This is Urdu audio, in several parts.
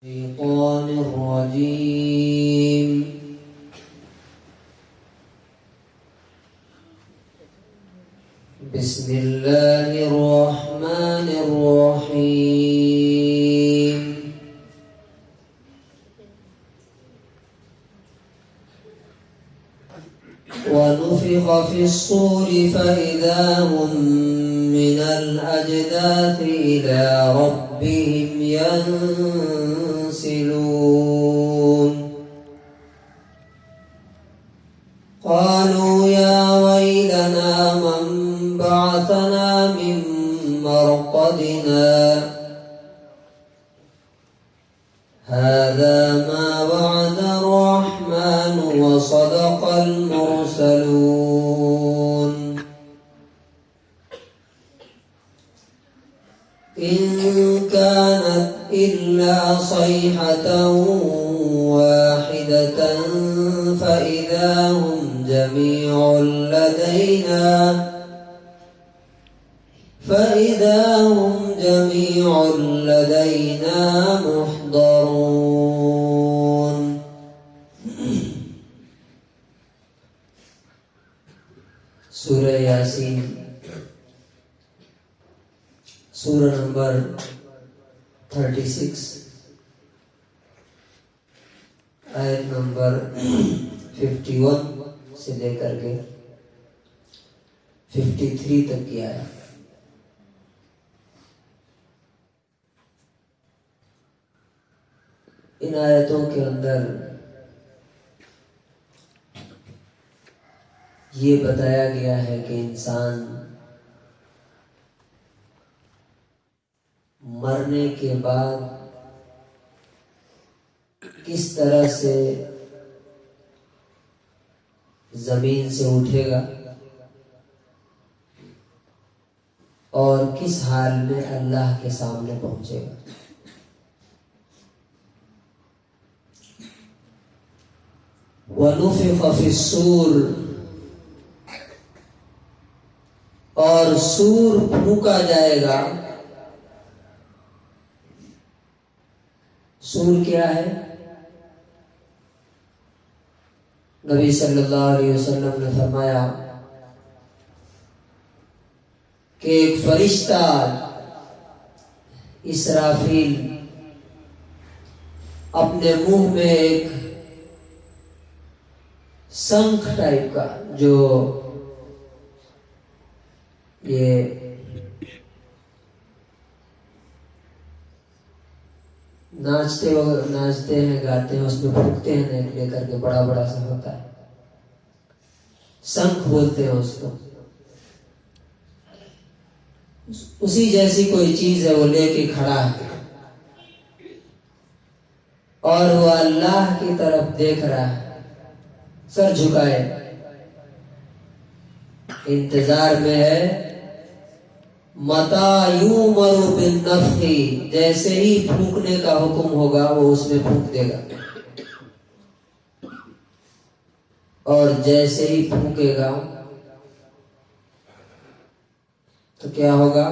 الشيطان الرجيم. بسم الله الرحمن الرحيم. ونفخ في الصور فإذا هم من الأجداث إلى ربهم ينسلون. قالوا يا ويلنا من بعثنا من مرقدنا هذا ما وعد الرحمن وصدق المرسلون. إن كانت إلا صيحة واحدة فإذا هم جميع لدينا محضرون. سورہ یاسین، سورہ نمبر 36، آیت نمبر 51 سے لے کر کے 53 تک کی آیت. ان آیتوں کے اندر یہ بتایا گیا ہے کہ انسان مرنے کے بعد کس طرح سے زمین سے اٹھے گا اور کس حال میں اللہ کے سامنے پہنچے گا. وَنُفِخَ فِي الصُّورِ، اور سور پھونکا جائے گا. سور کیا ہے؟ نبی صلی اللہ علیہ وسلم نے فرمایا کہ ایک فرشتہ اسرافیل اپنے منہ میں ایک شنکھ ٹائپ کا، جو یہ ناچتے ہیں گاتے ہیں، اس میں پھونکتے ہیں نیک لے کر کے، بڑا بڑا سا ہوتا ہے، شنکھ بولتے ہیں اس کو. اسی جیسی کوئی چیز ہے، وہ لے کے کھڑا ہے اور وہ اللہ کی طرف دیکھ رہا ہے، سر جھکائے، انتظار میں ہے. مَتَى يُؤْمَرُ بِالنَّفْخِ، جیسے ہی پھونکنے کا حکم ہوگا وہ اس میں پھونک دے گا، اور جیسے ہی پھونکے گا تو کیا ہوگا؟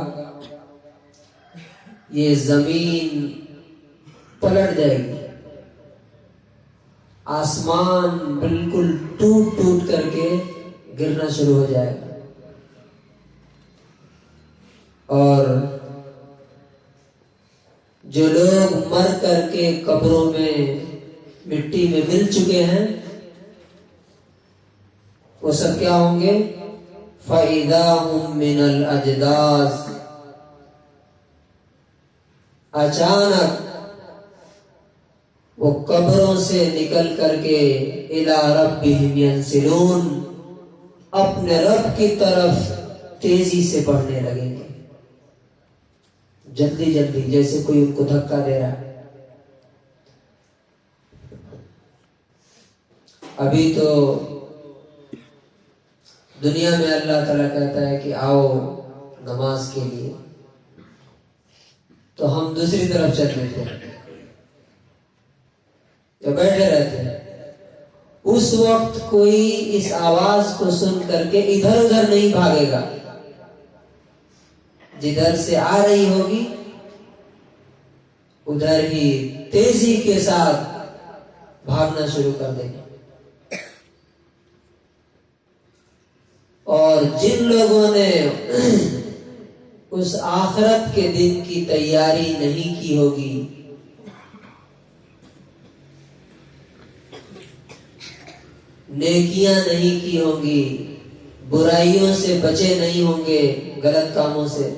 یہ زمین پلٹ جائے گی، آسمان بالکل ٹوٹ ٹوٹ کر کے گرنا شروع ہو جائے گا، اور جو لوگ مر کر کے قبروں میں مٹی میں مل چکے ہیں وہ سب کیا ہوں گے؟ فَإِذَا هُم مِّنَ الْأَجْدَاثِ، اچانک وہ قبروں سے نکل کر کے اِلَىٰ رَبِّهِمْ يَنسِلُونَ، اپنے رب کی طرف تیزی سے بڑھنے لگیں گے، جلدی جلدی، جیسے کوئی ان کو دھکا دے رہا ہے. ابھی تو دنیا میں اللہ تعالیٰ کہتا ہے کہ آؤ نماز کے لیے، تو ہم دوسری طرف چل دیتے ہیں یا بیٹھے رہتے ہیں. اس وقت کوئی اس آواز کو سن کر کے ادھر ادھر نہیں بھاگے گا، جدھر سے آ رہی ہوگی ادھر ہی تیزی کے ساتھ بھاگنا شروع کر دیں گے. اور جن لوگوں نے اس آخرت کے دن کی تیاری نہیں کی ہوگی، نیکیاں نہیں کی ہوں گی، برائیوں سے بچے نہیں ہوں گے، غلط کاموں سے،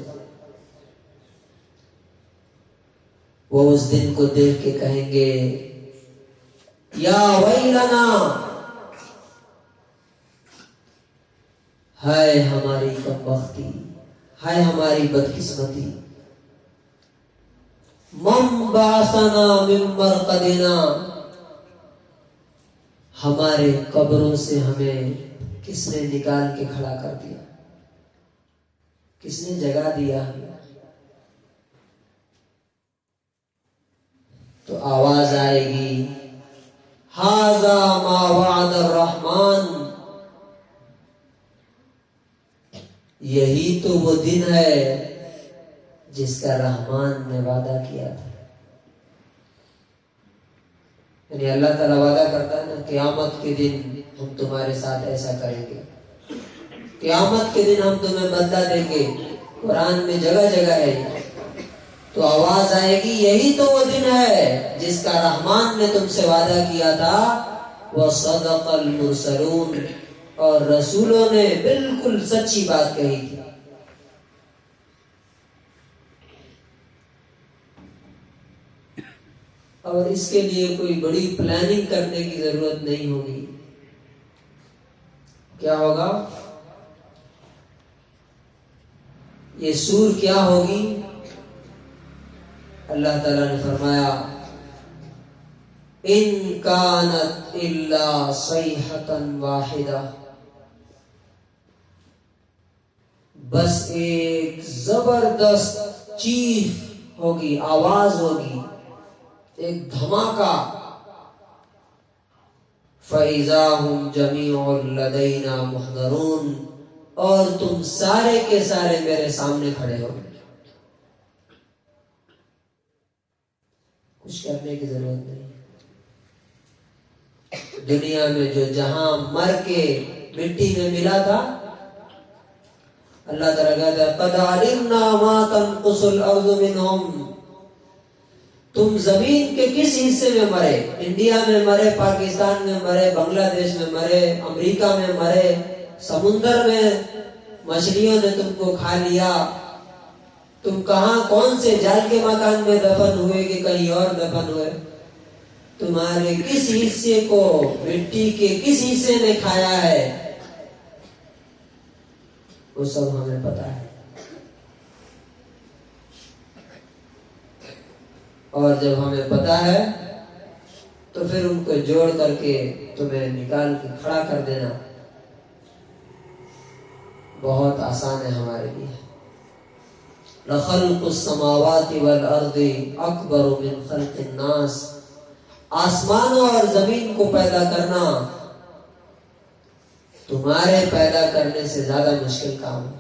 وہ اس دن کو دیکھ کے کہیں گے یا ویلنا، ہائے ہماری کمبختی، ہائے ہماری بدقسمتی، من بعثنا من مرقدنا، ہمارے قبروں سے ہمیں کس نے نکال کے کھڑا کر دیا، کس نے جگا دیا ہمیں. تو آواز آئے گی ھذا ما وعد الرحمن، یہی تو وہ دن ہے جس کا رحمان نے وعدہ کیا تھا. یعنی اللہ تعالیٰ وعدہ کرتا ہے نا، قیامت کے دن ہم تمہارے ساتھ ایسا کریں گے، قیامت کے دن ہم تمہیں بدلہ دیں گے. قرآن میں جگہ جگہ ہے. تو آواز آئے گی یہی تو وہ دن ہے جس کا رحمان نے تم سے وعدہ کیا تھا. وَصَدَقَ الْمُرْسَلُونَ، اور رسولوں نے بالکل سچی بات کہی تھی. اور اس کے لیے کوئی بڑی پلاننگ کرنے کی ضرورت نہیں ہوگی. کیا ہوگا؟ یہ سور کیا ہوگی؟ اللہ تعالیٰ نے فرمایا ان کانت الا صیحۃ واحدہ، بس ایک زبردست چیخ ہوگی، آواز ہوگی، ایک دھماکہ. فَإِذَا هُمْ جَمِيعٌ لَدَيْنَا مُحْضَرُونَ، اور تم سارے کے سارے میرے سامنے کھڑے ہو. کچھ کرنے کی ضرورت نہیں. دنیا میں جو جہاں مر کے مٹی میں ملا تھا، اللہ تعالیٰ کہتا ہے قَدْ عَلِمْنَا مَا تَنْقُصُ الْأَرْضُ مِنْهُمْ، تم زمین کے کس حصے میں مرے، انڈیا میں مرے، پاکستان میں مرے، بنگلہ دیش میں مرے، امریکہ میں مرے، سمندر میں مچھلیوں نے تم کو کھا لیا، تم کہاں کون سے جال کے مکان میں دفن ہوئے کہ کہیں اور دفن ہوئے، تمہارے کس حصے کو مٹی کے کس حصے نے کھایا ہے، وہ سب ہمیں پتا ہے. اور جب ہمیں پتا ہے تو پھر ان کو جوڑ کر کے تمہیں نکال کے کھڑا کر دینا بہت آسان ہے ہمارے لیے. لَخَلْقُ السَّمَاوَاتِ وَالْأَرْضِ أَكْبَرُ مِنْ خَلْقِ النَّاسِ، آسمانوں اور زمین کو پیدا کرنا تمہارے پیدا کرنے سے زیادہ مشکل کام ہے.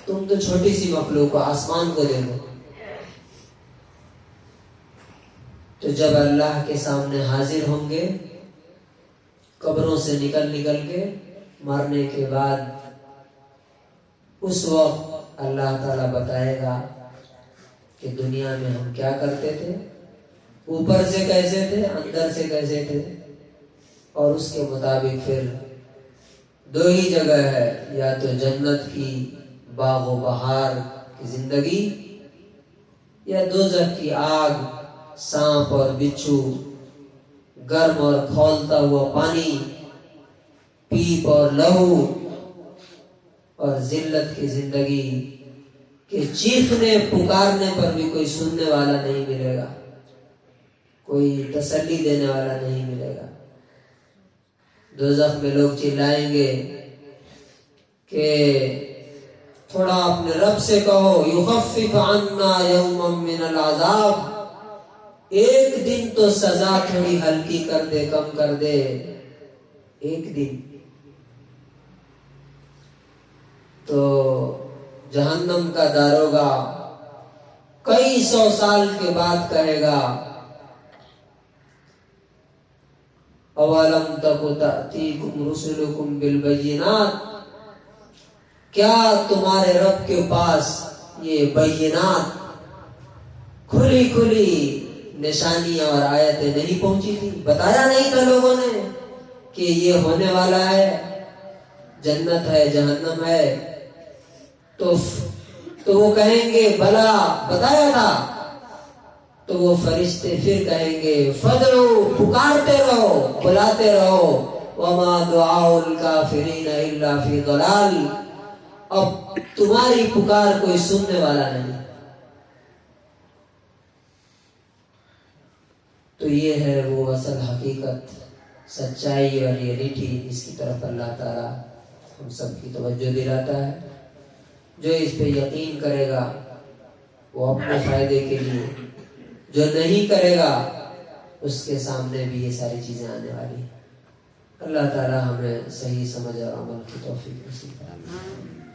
تم تو چھوٹی سی مخلوق کو، آسمان کو دیکھو. تو جب اللہ کے سامنے حاضر ہوں گے قبروں سے نکل کے مرنے کے بعد، اس وقت اللہ تعالیٰ بتائے گا کہ دنیا میں ہم کیا کرتے تھے، اوپر سے کیسے تھے، اندر سے کیسے تھے. اور اس کے مطابق پھر دو ہی جگہ ہے، یا تو جنت کی باغ و بہار کی زندگی، یا دوزخ کی آگ، سانپ اور بچھو، گرم اور کھولتا ہوا پانی، پیپ اور لہو، اور ذلت کی زندگی کہ چیخنے پکارنے پر بھی کوئی سننے والا نہیں ملے گا، کوئی تسلی دینے والا نہیں ملے گا. دوزخ میں لوگ چلائیں گے کہ تھوڑا اپنے رب سے کہو یخفف عنا یوما من العذاب، ایک دن تو سزا تھوڑی ہلکی کر دے، کم کر دے، ایک دن. تو جہنم کا داروغہ کئی سو سال کے بعد کہے گا اولم تک تأتیکم رسلکم بالبینات، کیا تمہارے رب کے پاس یہ بینات کھلی کھلی نشانیاں اور آیتیں نہیں پہنچی تھی؟ بتایا نہیں تھا لوگوں نے کہ یہ ہونے والا ہے، جنت ہے جہنم ہے؟ تو وہ کہیں گے بلا بتایا تھا. تو وہ فرشتے پھر کہیں گے فدعو، پکارتے رہو، بلاتے رہو، وما دعاء الکافرین الا فی ضلال، اب تمہاری پکار کوئی سننے والا نہیں. تو یہ ہے وہ اصل حقیقت، سچائی اور ریئلٹی، جس کی طرف اللہ تعالیٰ ہم سب کی توجہ دلاتا ہے. جو اس پہ یقین کرے گا وہ اپنے فائدے کے لیے، جو نہیں کرے گا اس کے سامنے بھی یہ ساری چیزیں آنے والی ہیں. اللہ تعالیٰ ہمیں صحیح سمجھ اور عمل کی توفیق نصیب فرمائے.